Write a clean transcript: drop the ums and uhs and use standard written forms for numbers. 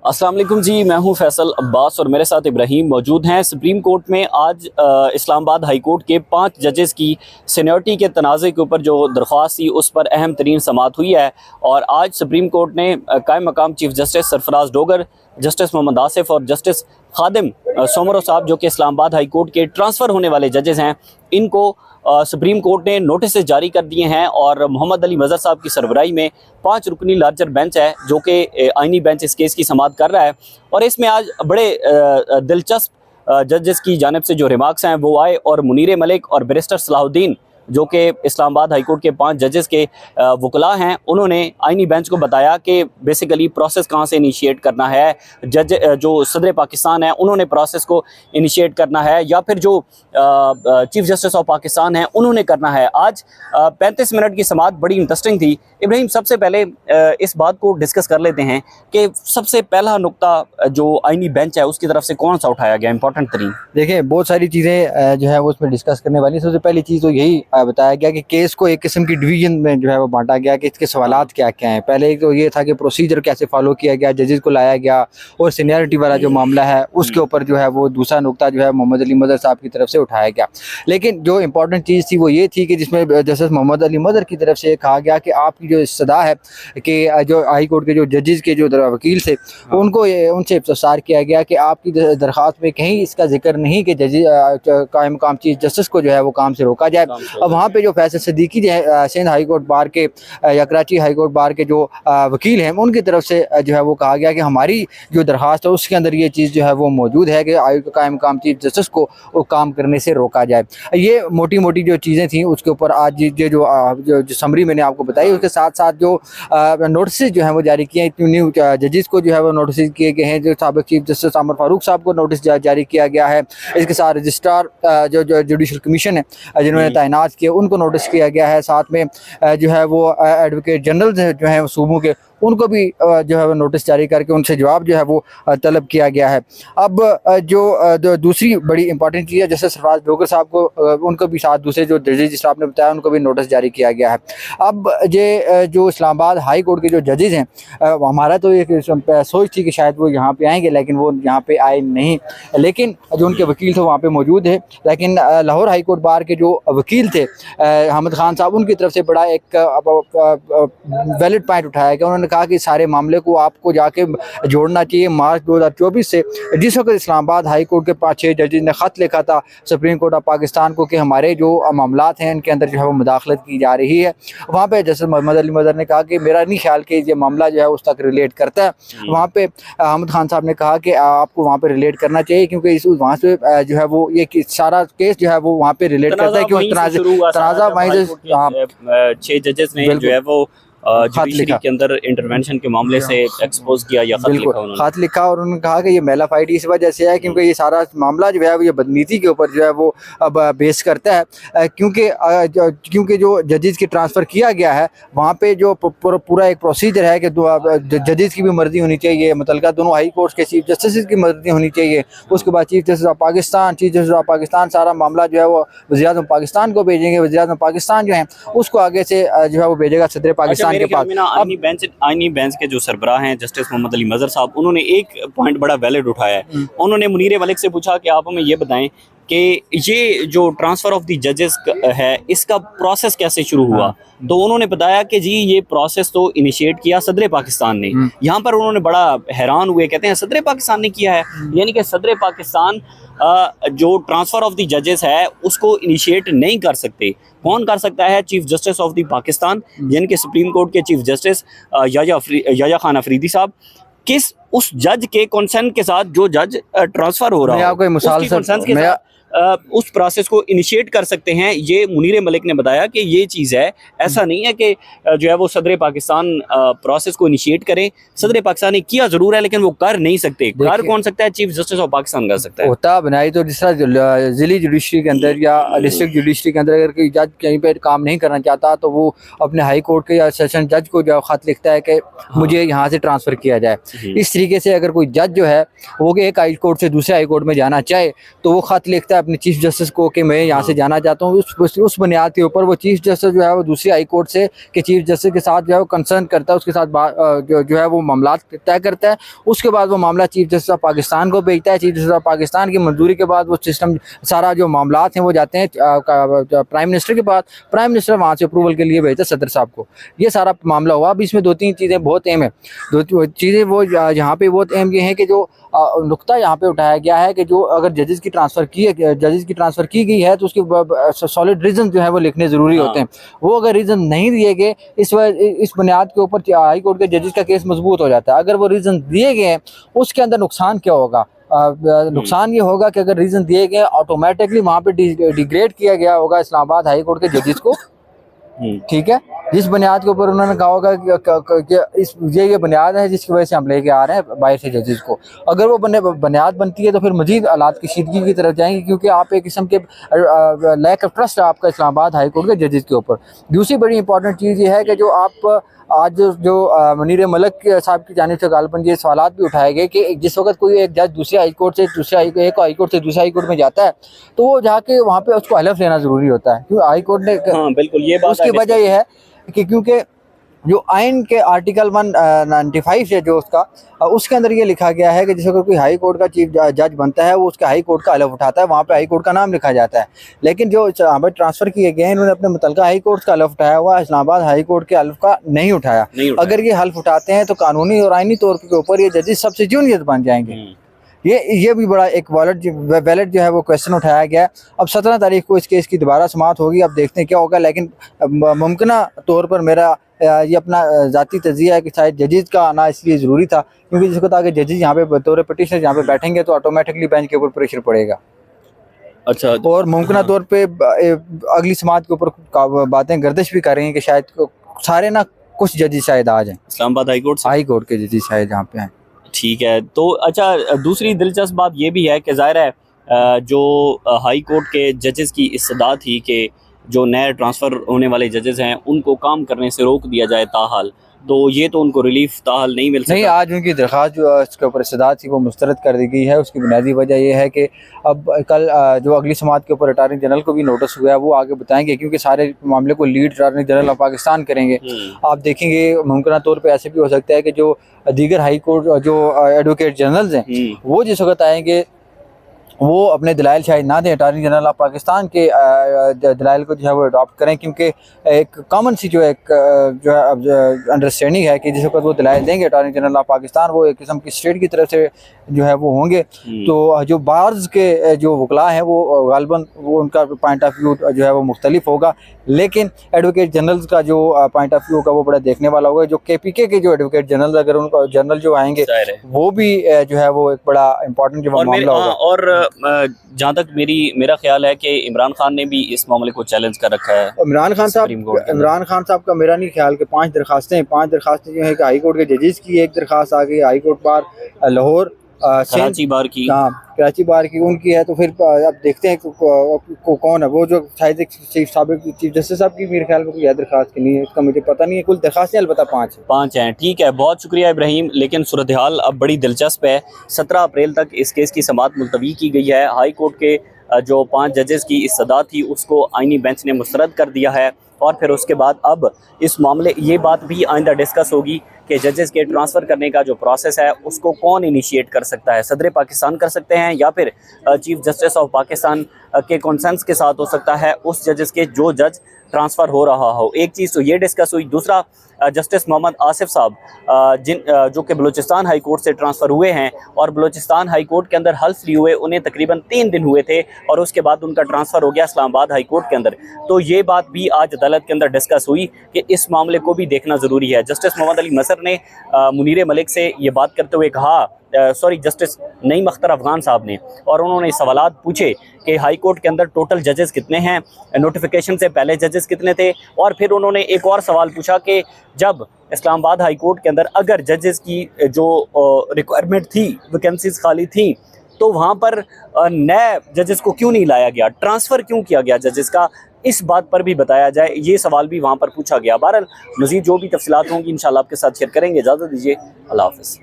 अस्सलाम वालेकुम जी, मैं हूं फैसल अब्बास और मेरे साथ इब्राहिम मौजूद हैं। सुप्रीम कोर्ट में आज इस्लामाबाद हाई कोर्ट के 5 जजेस की सीनियरिटी के तनाज़े के ऊपर जो दरख्वास्त थी उस पर अहम तरीन समाअत हुई है। और आज सुप्रीम कोर्ट ने कायम मकाम chief justice Sarfaraz Dogar, justice Mohammad Asif और जस्टिस खादिम सोमरो साहब जो कि इस्लामाबाद हाई कोर्ट के ट्रांसफ़र होने वाले जजेस हैं, इनको सुप्रीम कोर्ट ने नोटिस जारी कर दिए हैं। और मोहम्मद अली मज़हर साहब की सरबराही में 5 रुकनी लार्जर बेंच है जो कि आइनी बेंच इस केस की समाअत कर रहा है। और इसमें आज बड़े दिलचस्प जजेस की जानिब से जो रिमार्क्स हैं वो आए और मुनीर मलिक और बैरिस्टर सलाहुद्दीन जो कि इस्लामाबाद हाई कोर्ट के 5 जजेस के वकला हैं, उन्होंने आइनी बेंच को बताया कि बेसिकली प्रोसेस कहाँ से इनिशिएट करना है। जज जो सदर पाकिस्तान है उन्होंने प्रोसेस को इनिशिएट करना है या फिर जो चीफ जस्टिस ऑफ पाकिस्तान है उन्होंने करना है। आज 35 मिनट की समाअत बड़ी इंटरेस्टिंग थी। इब्राहिम, सबसे पहले इस बात को डिस्कस कर लेते हैं कि सबसे पहला नुक्ता जो आइनी बेंच है उसकी तरफ से कौन सा उठाया गया इंपॉर्टेंट तरीन? देखिए, बहुत सारी चीज़ें जो है वो उसमें डिस्कस करने वाली। सबसे पहली चीज़ तो यही बताया गया कि केस को एक किस्म की डिवीजन में जो है वो बांटा गया कि इसके सवालात क्या क्या हैं। पहले एक तो ये था कि प्रोसीजर कैसे फॉलो किया गया, जजेस को लाया गया, और सीनियरिटी वाला जो मामला है उसके ऊपर जो है वो दूसरा नुक्ता जो है मोहम्मद अली मज़हर साहब की तरफ से उठाया गया। लेकिन जो इंपॉर्टेंट चीज़ थी वो ये थी कि जिसमें जस्टिस मोहम्मद अली मज़हर की तरफ से कहा गया कि आपकी जो सदा है कि जो हाई कोर्ट के जो जजेस के जो वकील थे उनको उनसे इफ्तार किया गया कि आपकी दरख्वास्त में कहीं इसका जिक्र नहीं कि जजेस कायम मकाम चीफ जस्टिस को जो है वो काम से रोका जाए। अब वहाँ पे जो Faisal Siddiqui Sindh high court bar के या कराची हाई कोर्ट बार के जो वकील हैं उनकी तरफ से जो है वो कहा गया कि हमारी जो दरख्वास्त है उसके अंदर ये चीज़ जो है वो मौजूद है कि कायम मकाम चीफ जस्टिस को वो काम करने से रोका जाए। ये मोटी मोटी जो चीज़ें थी उसके ऊपर आज ये जो समरी मैंने आपको बताई, उसके साथ साथ जो नोटिस जो है वो जारी किए हैं न्यू जजेस को जो है वो नोटिस किए गए हैं। जो साबिक चीफ जस्टिस आमर फारूक साहब को नोटिस जारी किया गया है। इसके साथ रजिस्ट्रार जो जुडिशल कमीशन है जिन्होंने तैनात किए उनको नोटिस किया गया है। साथ में जो है वो एडवोकेट जनरल जो है सूबों के उनको भी जो है वो नोटिस जारी करके उनसे जवाब जो है वो तलब किया गया है। अब जो दूसरी बड़ी इंपॉर्टेंट चीज़ है, जैसे सरफराज डोगर साहब को उनको भी साथ दूसरे जो जजेस जिस आपने बताया उनको भी नोटिस जारी किया गया है। अब ये जो इस्लामाबाद हाई कोर्ट के जो जजेस हैं हमारा तो एक सोच थी कि शायद वो यहाँ पे आएंगे, लेकिन वो यहाँ पे आए नहीं। लेकिन जो उनके वकील थे वहाँ पे मौजूद है। लेकिन लाहौर हाई कोर्ट बार के जो वकील थे अहमद खान साहब, उनकी तरफ से बड़ा एक वैलिड पॉइंट उठाया गया। उन्होंने कहा कि सारे मामले को आपको जाके जोड़ना चाहिए मार्च 2024 से, जिस वक्त इस्लामाबाद हाई कोर्ट के 5-6 जजेस ने ख़त लिखा था सुप्रीम कोर्ट ऑफ पाकिस्तान को कि हमारे जो मामलात हैं इनके अंदर जो है वो मुदाखलत की जा रही है। वहाँ पे जस्टिस मोहम्मद अली मज़हर ने कहा कि मेरा नहीं ख्याल कि ये मामला जो है उस तक रिलेट करता है। वहाँ पे अहमद खान साहब ने कहा कि आपको वहाँ पे रिलेट करना चाहिए क्योंकि इस वहाँ से जो है वो ये सारा केस जो है वो वहाँ पे रिलेट करता है, क्योंकि तनाज़ा वहीं से 6 जजेस ने जो है वो जुडिशरी के अंदर इंटरवेंशन के मामले से एक्सपोज किया या खत लिखा और उन्होंने कहा कि ये मेला फाइट इस वजह से है क्योंकि ये सारा मामला जो है वो ये बदनीति के ऊपर जो है वो अब बेस करता है। क्योंकि जो जजेस की ट्रांसफ़र किया गया है वहाँ पे जो पूरा एक प्रोसीजर है कि जजेस की भी मर्जी होनी चाहिए, मुतल्लिका दोनों हाई कोर्ट के चीफ जस्टिस की मर्जी होनी चाहिए। उसके बाद chief justice of Pakistan, chief justice of Pakistan सारा मामला जो है वो वज़ीर-ए-आज़म पाकिस्तान को भेजेंगे। वज़ीर-ए-आज़म पाकिस्तान जो है उसको आगे से जो है वो भेजेगा सदर पाकिस्तान के पास। आइनी बेंच के जो सरबराह हैं जस्टिस मोहम्मद अली मज़हर साहब, उन्होंने एक पॉइंट बड़ा वैलिड उठाया है। उन्होंने मुनीर मलिक से पूछा कि आप हमें ये बताएं कि ये जो ट्रांसफ़र ऑफ द जजेस है इसका प्रोसेस कैसे शुरू हुआ। तो उन्होंने बताया कि जी ये प्रोसेस तो इनिशिएट किया सदर पाकिस्तान ने। यहाँ पर उन्होंने बड़ा हैरान हुए, कहते हैं सदर पाकिस्तान ने किया है, यानी कि सदर पाकिस्तान जो ट्रांसफ़र ऑफ द जजेस है उसको इनिशिएट नहीं कर सकते। कौन कर सकता है? Chief justice of the Pakistan, यानी कि सुप्रीम कोर्ट के चीफ जस्टिस याया खान अफरीदी साहब, किस उस जज के कंसेंट के साथ जो जज ट्रांसफ़र हो रहा है उस प्रोसेस को इनिशिएट कर सकते हैं। ये मुनीर मलिक ने बताया कि ये चीज़ है, ऐसा नहीं है कि जो है वो सदर पाकिस्तान प्रोसेस को इनिशिएट करें। सदर पाकिस्तान ने किया ज़रूर है लेकिन वो कर नहीं सकते। कर कौन सकता है? चीफ जस्टिस ऑफ पाकिस्तान कर सकता है। होता बनाई तो जिस तरह ज़िली जुडिशरी के अंदर या डिस्ट्रिक्ट जुडिशरी के अंदर अगर कोई जज कहीं पर काम नहीं करना चाहता तो वो अपने हाई कोर्ट के या सेशन जज को जो ख़त लिखता है कि मुझे यहाँ से ट्रांसफ़र किया जाए। इस तरीके से अगर कोई जज जो है वो एक हाई कोर्ट से दूसरे हाई कोर्ट में जाना चाहे तो वो ख़त लिखता है अपने चीफ जस्टिस को कि मैं यहाँ से जाना चाहता हूँ, उस बुनियाद के ऊपर वो चीफ जस्टिस जो है वो दूसरी हाई कोर्ट से के चीफ जस्टिस के साथ जो है वो कंसर्न करता है, उसके साथ जो है वो मामला तय करता है। उसके बाद वो मामला चीफ जस्टिस ऑफ पाकिस्तान को भेजता है। चीफ जस्टिस ऑफ पाकिस्तान की मंजूरी के बाद वो सिस्टम सारा जो मामला हैं वो जाते हैं प्राइम मिनिस्टर के पास। प्राइम मिनिस्टर वहाँ से अप्रूवल के लिए भेजता है सदर साहब को। ये सारा मामला हुआ। अब इसमें 2-3 चीज़ें बहुत अहम है। 2 चीज़ें वो यहाँ पे बहुत अहम ये हैं कि जो नुक्ता यहाँ पे उठाया गया है कि जो अगर जजेस की ट्रांसफ़र की गई है तो उसकी सॉलिड रीज़न जो है वो लिखने ज़रूरी होते हैं। वो अगर रीज़न नहीं दिए गए, इस बुनियाद के ऊपर हाई कोर्ट के जजेस का केस मजबूत हो जाता है। अगर वो रीज़न दिए गए हैं, उसके अंदर नुकसान क्या होगा? नुकसान ये होगा कि अगर रीज़न दिए गए ऑटोमेटिकली वहाँ पे डिग्रेड किया गया होगा इस्लामाबाद हाई कोर्ट के जजेस को। ठीक है, जिस बुनियाद के ऊपर उन्होंने कहा होगा कि ये बुनियाद है जिसकी वजह से हम लेके आ रहे हैं बाहर से जजेस को। अगर वो बुनियाद बनती है तो फिर मजीद हालात कशीदगी की तरफ जाएंगे, क्योंकि आप एक किस्म के लैक ऑफ ट्रस्ट है आपका इस्लामाबाद हाई कोर्ट के जजेस के ऊपर। दूसरी बड़ी इंपॉर्टेंट चीज़ ये है कि जो आप आज जो मुनीर मलिक साहब की जानिब से गालबन ये सवाल भी उठाए गए कि जिस वक्त कोई एक जज दूसरे हाई कोर्ट से दूसरे एक हाई कोर्ट से दूसरे हाई कोर्ट में जाता है तो वो जाके वहाँ पे उसको हलफ लेना ज़रूरी होता है, क्योंकि हाई कोर्ट ने बिल्कुल ये बात उसकी वजह यह है कि क्योंकि जो आइन के आर्टिकल 195 है जो उसके अंदर ये लिखा गया है कि जिस अगर कोई हाई कोर्ट का चीफ जज बनता है वो उसके हाई कोर्ट का हलफ उठाता है, वहाँ पे हाई कोर्ट का नाम लिखा जाता है। लेकिन जो हमें ट्रांसफ़र किए गए हैं इन्होंने अपने मुतलका हाई कोर्ट का हलफ उठाया हुआ, इस्लामाबाद हाई कोर्ट के हलफ का नहीं उठाया। अगर ये हलफ उठाते हैं तो कानूनी और आइनी तौर के ऊपर ये जजेस सबसे जूनियर बन जाएंगे। ये भी बड़ा एक वैलिड जो है वो क्वेश्चन उठाया गया। अब 17 तारीख को इस केस की दोबारा समाअत होगी, अब देखते हैं क्या होगा। लेकिन मुमकिन तौर पर मेरा ये अपना ज़ाती तज़िया है कि शायद जजेस का आना इसलिए ज़रूरी था क्योंकि जिसको था कि जजेस यहाँ पे बतौर पिटिशनर यहाँ पे बैठेंगे तो ऑटोमेटिकली बेंच के ऊपर प्रेशर पड़ेगा। अच्छा, और मुमकिन तौर पे अगली समाअत के ऊपर बातें गर्दिश भी कर रही हैं कि शायद सारे ना कुछ जजेस शायद आ जाएँ इस्लामाबाद हाई कोर्ट के जजेस शायद यहाँ पे आए। ठीक है, तो अच्छा दूसरी दिलचस्प बात ये भी है कि ज़ाहिर है जो हाई कोर्ट के जजेस की इस्तदा थी कि जो नए ट्रांसफ़र होने वाले जजेस हैं उनको काम करने से रोक दिया जाए ताहाल, तो ये तो उनको रिलीफ ताहाल नहीं मिल सकता। नहीं, आज उनकी दरख्वास्त जो इसके ऊपर इस्तदा थी वो मुस्तरद कर दी गई है। उसकी बुनियादी वजह यह है कि अब कल जो अगली समाअत के ऊपर अटॉर्नी जनरल को भी नोटिस हुआ है वो आगे बताएंगे, क्योंकि सारे मामले को lead attorney general of Pakistan करेंगे। आप देखेंगे मुमकिन तौर पर ऐसे भी हो सकता है कि जो दीगर हाई कोर्ट जो एडवोकेट जनरल्स हैं वो जिस वक्त आएंगे वो अपने दलाइल शायद ना दें, अटॉर्नी जनरल ऑफ पाकिस्तान के दलाइल को जो है वो अडॉप्ट करें, क्योंकि एक कॉमन सी जो है अंडरस्टैंडिंग है कि जिस वक्त वो दलाइल देंगे अटॉर्नी जनरल ऑफ पाकिस्तान वो एक किस्म की स्टेट की तरफ से जो है वो होंगे। तो जो बार्स के जो वकला हैं वो गालबन वो उनका पॉइंट ऑफ व्यू जो है वो मुख्तलिफ होगा, लेकिन एडवोकेट जनरल्स का जो पॉइंट ऑफ व्यू होगा वो बड़ा देखने वाला होगा। जो KPK के जो एडवोकेट जनरल अगर उनका जनरल जो आएंगे वो भी जो है वो एक बड़ा इंपॉर्टेंट जो मामला होगा। और जहाँ तक मेरा ख्याल है कि इमरान खान ने भी इस मामले को चैलेंज कर रखा है। इमरान खान साहब का मेरा नहीं ख्याल कि 5 दरखास्तें जो है कि हाई कोर्ट के जजेस की एक दरखास्त आ गई, high court bar Lahore Karachi बार की, हाँ कराची बार की उनकी है। तो फिर अब देखते हैं कौन है वो जो शायद चीफ जस्टिस साहब की मेरे ख्याल में कोई दरखास्त की नहीं है, इसका मुझे पता नहीं है। कुल दरखास्तें अलबत्ता 5 हैं। ठीक है, बहुत शुक्रिया इब्राहिम। लेकिन सूरत हाल अब बड़ी दिलचस्प है। 17 अप्रैल तक इस केस की समाअत मुलतवी की गई है। हाई कोर्ट के जो 5 जजेस की इस्तदा थी उसको आइनी बेंच ने मुस्तरद कर दिया है और फिर उसके बाद अब इस मामले ये बात भी आइंदा डिस्कस होगी कि जजेस के ट्रांसफ़र करने का जो प्रोसेस है उसको कौन इनिशिएट कर सकता है। सदर पाकिस्तान कर सकते हैं या फिर चीफ जस्टिस ऑफ पाकिस्तान के कंसेंस के साथ हो सकता है उस जजेस के जो जज ट्रांसफ़र हो रहा हो। एक चीज़ तो ये डिस्कस हुई। दूसरा, जस्टिस मोहम्मद आसिफ साहब जो कि बलूचिस्तान हाई कोर्ट से ट्रांसफ़र हुए हैं और बलूचिस्तान हाई कोर्ट के अंदर हल्फ लिए हुए उन्हें तकरीबन 3 दिन हुए थे और उसके बाद उनका ट्रांसफ़र हो गया इस्लामाबाद हाई कोर्ट के अंदर। तो ये बात भी आज अदालत के अंदर डिस्कस हुई कि इस मामले को भी देखना ज़रूरी है। जस्टिस मोहम्मद अली मसर ने मुनीर मलिक से ये बात करते हुए कहा, जस्टिस नईम अख्तर अफगान साहब ने, और उन्होंने सवालात पूछे कि हाई कोर्ट के अंदर टोटल जजेस कितने हैं, नोटिफिकेशन से पहले जजेस कितने थे, और फिर उन्होंने एक और सवाल पूछा कि जब इस्लामाबाद हाई कोर्ट के अंदर अगर जजेस की जो रिक्वायरमेंट थी, वैकेंसीज खाली थी, तो वहाँ पर नए जजेस को क्यों नहीं लाया गया, ट्रांसफ़र क्यों किया गया जजेस का, इस बात पर भी बताया जाए। ये सवाल भी वहाँ पर पूछा गया। बहरहाल मज़ीद जो भी तफसीलात होंगी इंशाल्लाह आपके साथ शेयर करेंगे। इजाज़त दीजिए, अल्लाह हाफ़िज़।